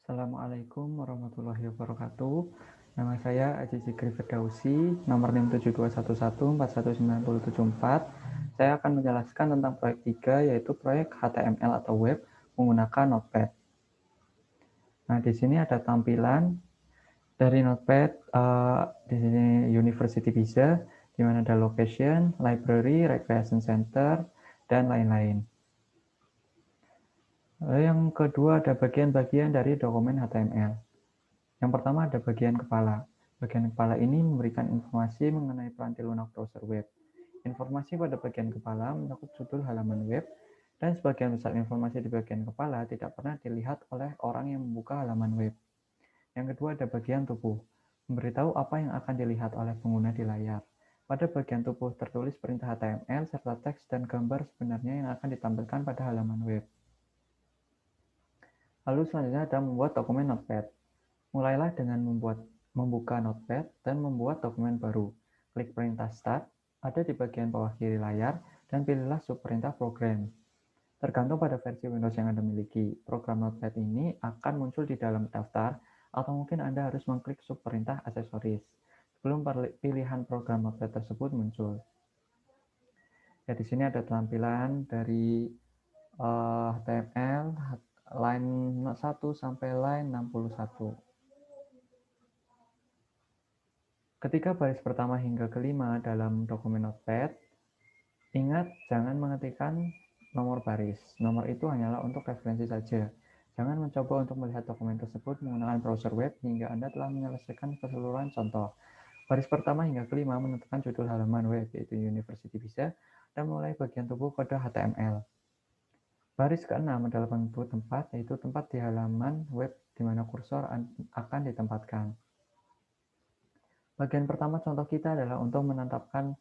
Assalamualaikum warahmatullahi wabarakatuh. Nama saya Aji Zikri Firdausi, nomor NIM 72111419074. Saya akan menjelaskan tentang proyek 3, yaitu proyek HTML atau web menggunakan Notepad. Nah, di sini ada tampilan dari Notepad, di sini University Visa, di mana ada location, library, recreation center, dan lain-lain. Yang kedua ada bagian-bagian dari dokumen HTML. Yang pertama ada bagian kepala. Bagian kepala ini memberikan informasi mengenai peranti lunak browser web. Informasi pada bagian kepala mencakup judul halaman web, dan sebagian besar informasi di bagian kepala tidak pernah dilihat oleh orang yang membuka halaman web. Yang kedua ada bagian tubuh, memberitahu apa yang akan dilihat oleh pengguna di layar. Pada bagian tubuh tertulis perintah HTML serta teks dan gambar sebenarnya yang akan ditampilkan pada halaman web. Lalu selanjutnya ada membuat dokumen Notepad. Mulailah dengan membuka Notepad dan membuat dokumen baru. Klik perintah Start, ada di bagian bawah kiri layar, dan pilihlah subperintah program. Tergantung pada versi Windows yang Anda miliki, program Notepad ini akan muncul di dalam daftar, atau mungkin Anda harus mengklik subperintah aksesoris sebelum pilihan program Notepad tersebut muncul. Ya, di sini ada tampilan dari HTML, line 1 sampai line 61. Ketika baris pertama hingga kelima dalam dokumen Notepad, ingat jangan mengetikkan nomor baris. Nomor itu hanyalah untuk referensi saja. Jangan mencoba untuk melihat dokumen tersebut menggunakan browser web hingga Anda telah menyelesaikan keseluruhan contoh. Baris pertama hingga kelima menentukan judul halaman web, yaitu University Visa, dan mulai bagian tubuh kode HTML. Baris ke-6 adalah penyebut tempat, yaitu tempat di halaman web di mana kursor akan ditempatkan. Bagian pertama contoh kita adalah untuk menempatkan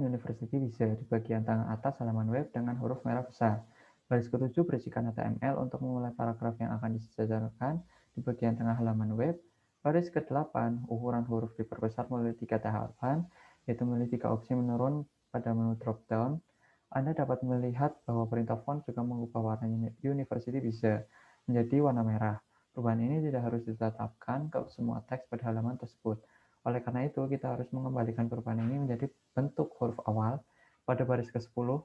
University Visa di bagian tengah atas halaman web dengan huruf merah besar. Baris ke-7 berisikan HTML untuk memulai paragraf yang akan disejajarkan di bagian tengah halaman web. Baris ke-8, ukuran huruf diperbesar melalui 3 tahapan, yaitu melalui 3 opsi menurun pada menu drop-down. Anda dapat melihat bahwa perintah font juga mengubah warna University Visa menjadi warna merah. Perubahan ini tidak harus ditetapkan ke semua teks pada halaman tersebut. Oleh karena itu, kita harus mengembalikan perubahan ini menjadi bentuk huruf awal pada baris ke-10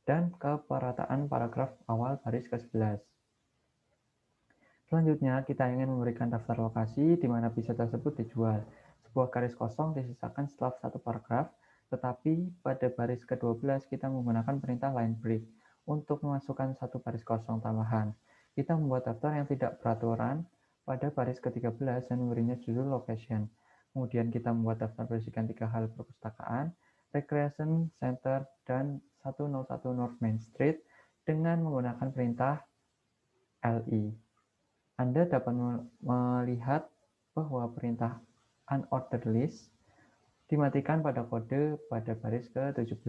dan keperataan paragraf awal baris ke-11. Selanjutnya, kita ingin memberikan daftar lokasi di mana visa tersebut dijual. Sebuah garis kosong disisakan setelah satu paragraf, tetapi pada baris ke-12 kita menggunakan perintah line break untuk memasukkan satu baris kosong tambahan. Kita membuat daftar yang tidak beraturan pada baris ke-13 dan memberinya judul location. Kemudian kita membuat daftar berisikan 3 hal perpustakaan, recreation center, dan 101 North Main Street dengan menggunakan perintah li. Anda dapat melihat bahwa perintah unordered list dimatikan pada kode pada baris ke-17.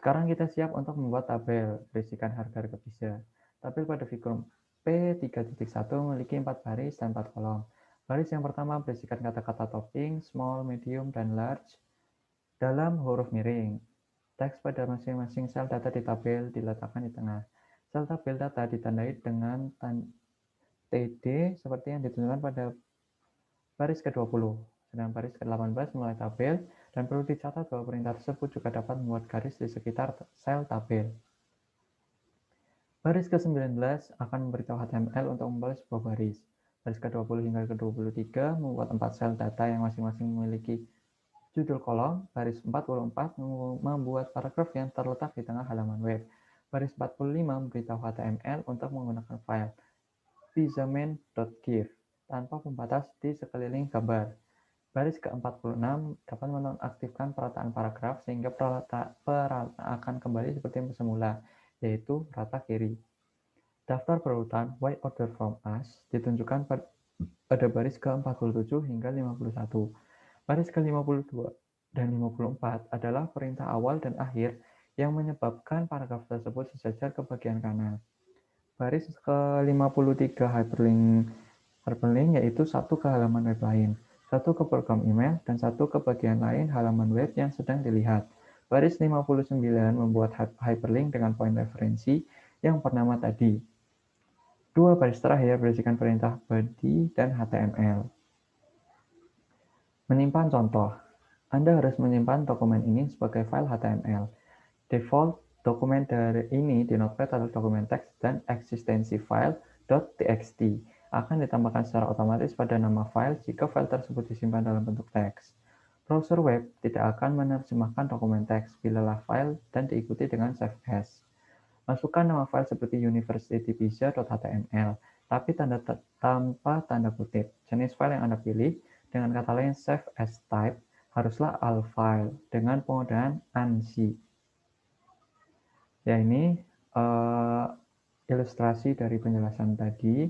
Sekarang kita siap untuk membuat tabel berisikan harga-harga visa. Tabel pada figur P3.1 memiliki 4 baris dan 4 kolom. Baris yang pertama berisikan kata-kata topping, small, medium, dan large dalam huruf miring. Teks pada masing-masing sel data di tabel diletakkan di tengah. Sel tabel data ditandai dengan TD seperti yang ditunjukkan pada baris ke-20. Sedang baris ke-18 mulai tabel, dan perlu dicatat bahwa perintah tersebut juga dapat membuat garis di sekitar sel tabel. Baris ke-19 akan memberitahu HTML untuk membalas sebuah baris. Baris ke-20 hingga ke-23 membuat 4 sel data yang masing-masing memiliki judul kolom. Baris 44 membuat paragraf yang terletak di tengah halaman web. Baris 45 memberitahu HTML untuk menggunakan file visamain.gif tanpa pembatas di sekeliling gambar. Baris ke-46 dapat menonaktifkan perataan paragraf sehingga perataan akan kembali seperti semula, yaitu rata kiri. Daftar berurutan Why Order From Us ditunjukkan pada baris ke-47 hingga 51. Baris ke-52 dan 54 adalah perintah awal dan akhir yang menyebabkan paragraf tersebut sejajar ke bagian kanan. Baris ke-53 hyperlink yaitu satu ke halaman web lain, satu ke program email, dan satu ke bagian lain halaman web yang sedang dilihat. Baris 59 membuat hyperlink dengan poin referensi yang bernama tadi. Dua baris terakhir berisikan perintah body dan HTML. Menyimpan contoh. Anda harus menyimpan dokumen ini sebagai file HTML. Default dokumen dari ini di Notepad adalah dokumen teks dan eksistensi file .txt akan ditambahkan secara otomatis pada nama file jika file tersebut disimpan dalam bentuk teks. Browser web tidak akan menerjemahkan dokumen teks bilalah file dan diikuti dengan save as. Masukkan nama file seperti universitypizza.html, tapi tanpa tanda kutip. Jenis file yang Anda pilih, dengan kata lain save as type, haruslah all file dengan penggunaan ANSI. Ya, ini ilustrasi dari penjelasan tadi.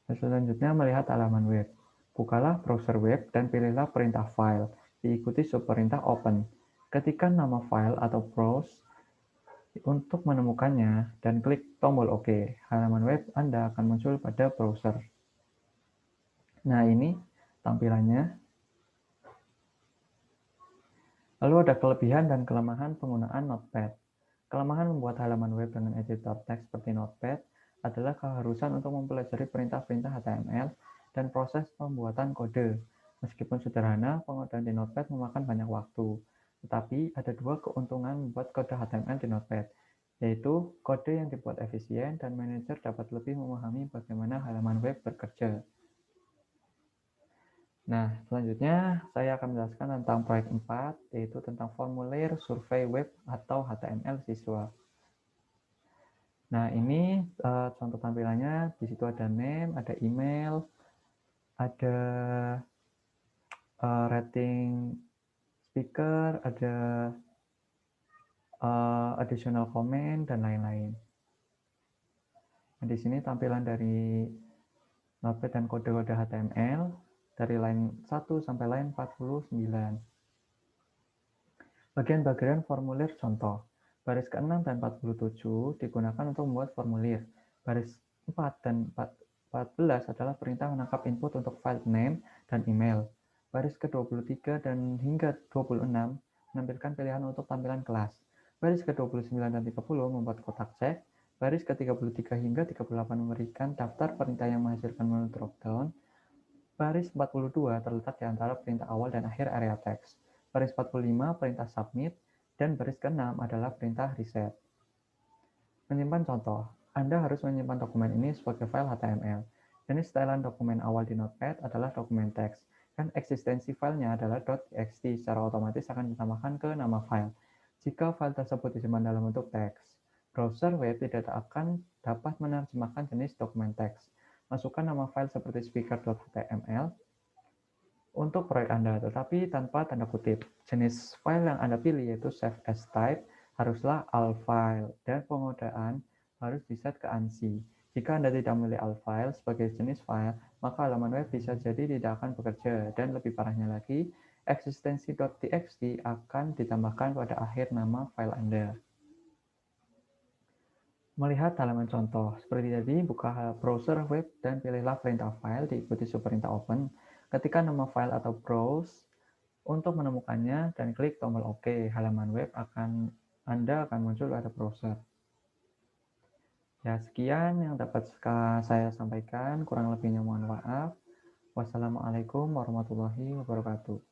Selanjutnya melihat halaman web. Bukalah browser web dan pilihlah perintah file, diikuti subperintah open. Ketikkan nama file atau browse untuk menemukannya dan klik tombol OK. Halaman web Anda akan muncul pada browser. Nah, ini tampilannya. Lalu ada kelebihan dan kelemahan penggunaan Notepad. Kelemahan membuat halaman web dengan editor teks seperti Notepad adalah keharusan untuk mempelajari perintah-perintah HTML dan proses pembuatan kode. Meskipun sederhana, pengkodaan di Notepad memakan banyak waktu. Tetapi ada dua keuntungan membuat kode HTML di Notepad, yaitu kode yang dibuat efisien dan manajer dapat lebih memahami bagaimana halaman web bekerja. Nah, selanjutnya saya akan menjelaskan tentang proyek 4, yaitu tentang formulir survei web atau HTML siswa. Nah, ini contoh tampilannya. Di situ ada name, ada email, ada rating speaker, ada additional comment, dan lain-lain. Nah, di sini tampilan dari Notepad dan kode-kode HTML dari line 1 sampai line 49. Bagian-bagian formulir contoh. Baris ke-6 dan 47 digunakan untuk membuat formulir. Baris 4 dan 14 adalah perintah menangkap input untuk file name dan email. Baris ke-23 dan hingga 26 menampilkan pilihan untuk tampilan kelas. Baris ke-29 dan 30 membuat kotak cek. Baris ke-33 hingga 38 memberikan daftar perintah yang menghasilkan menu dropdown. Baris 42 terletak di antara perintah awal dan akhir area teks. Baris 45 perintah submit, dan baris ke-6 adalah perintah reset. Menyimpan contoh. Anda harus menyimpan dokumen ini sebagai file HTML. Jenis setelan dokumen awal di Notepad adalah dokumen teks, dan eksistensi filenya adalah .txt secara otomatis akan ditambahkan ke nama file. Jika file tersebut disimpan dalam bentuk teks, browser web tidak akan dapat menerjemahkan jenis dokumen teks. Masukkan nama file seperti speaker.html untuk proyek Anda, tetapi tanpa tanda kutip. Jenis file yang Anda pilih yaitu save as type haruslah all file dan penggodaan harus diset ke ANSI. Jika Anda tidak memilih all file sebagai jenis file, maka halaman web bisa jadi tidak akan bekerja, dan lebih parahnya lagi, eksistensi.txt akan ditambahkan pada akhir nama file Anda. Melihat halaman contoh, seperti tadi, buka browser web dan pilihlah perintah file diikuti subperintah open. Ketika nama file atau browse untuk menemukannya dan klik tombol OK. Halaman web Anda akan muncul pada browser. Ya, sekian yang dapat saya sampaikan. Kurang lebihnya mohon maaf. Wassalamualaikum warahmatullahi wabarakatuh.